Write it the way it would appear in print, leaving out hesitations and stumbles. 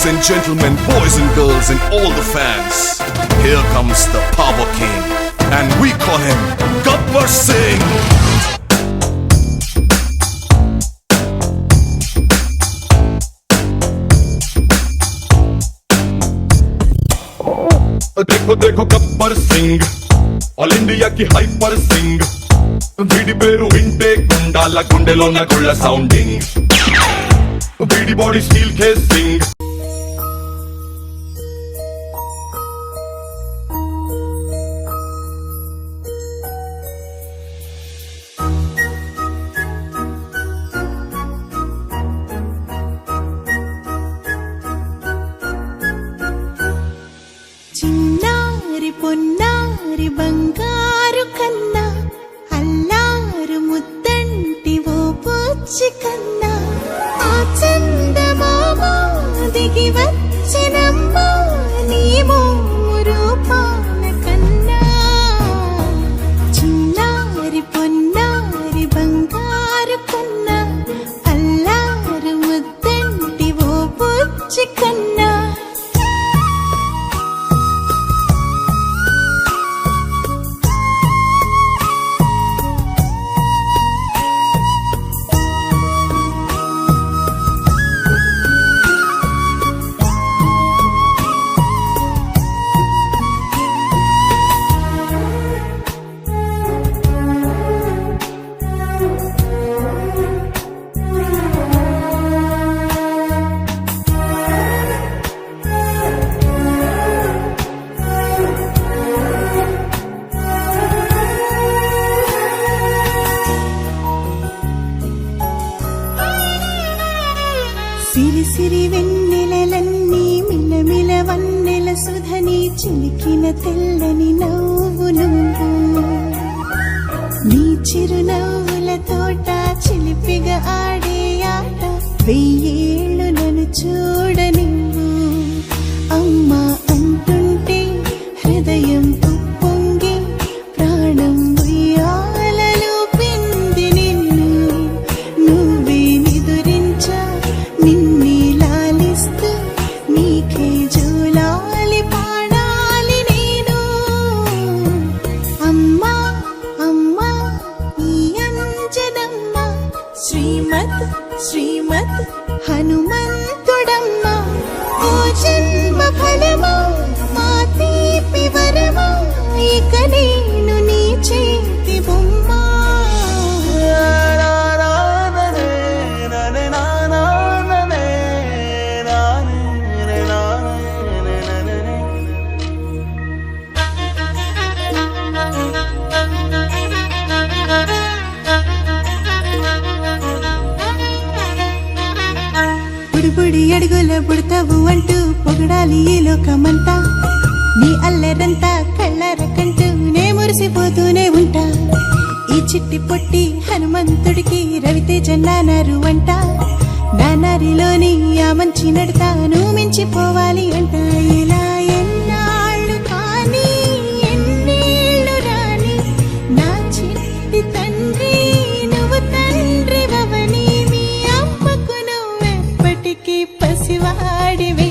and gentlemen, boys and girls and all the fans, here comes the Power King and we call him Gabbar Singh. देखो देखो Gabbar Singh all ఇండియాకి hyper Singh వీడి పేరు వింటే గుండాల గుండెలోన గుళ్ళ sounding వీడి బాడీ స్టీల్ కేస్ సింగ్ చిన్నారి పొన్నారి బంగారు కన్నా అల్లారు ముద్దంటి ఓ పూచి కన్నా ఆ చందమామ దిగి వచ్చినమ్మా నీ రూపాల కన్నా చిన్నారి పొన్నారి బంగారు కన్నా అల్లారు ముద్దంటి ఓ పూచి కన్నా సిరి సిరి వెన్నెలలన్నీ మిలమిల వన్నెల సుధని చిలికిన తెల్లని నవ్వు నువ్వు నీ చిరునవ్వుల తోట చిలిపిగా ఆడే ఆట వెయ్యేళ్ళు నన్ను చూడ నువ్వు అమ్మా అంటుంటే హృదయం ఉప్పొంగి ప్రాణం ఉయ్యాలలో పింది నిన్ను నువ్వే నిదురించా నిన్నే లాలిస్తూ నీకే జోలాలి పాడాలి నేను అమ్మా అమ్మా ఈ అంజనమ్మ శ్రీమత్ శ్రీమత్ హనుమంతుడమ్మ ఓ జన్మ ఫలమా మా తీపి వరమా ఇక నేను నీ చేతి బొమ్మ బుడిబుడి అడుగుల బుడతావు అంటూ పొగడాలి ఈ లోకమంతా నీ అల్లరంతా కళ్ళరకంటూ నే మురిసిపోతూనే ఉంటా ఈ చిట్టి పొట్టి హనుమంతుడికి రవితేజ నానారు అంట నానారిలోని ఆ మంచి నడతాను మించిపోవాలి అంట ఇలా ఎన్నాళ్ళు కానీ ఎన్నేళ్ళు రాని నా చిట్టి తండ్రి నువ్వు తండ్రి వవని మీ అమ్మకు నువ్వెప్పటికీ పసివాడివి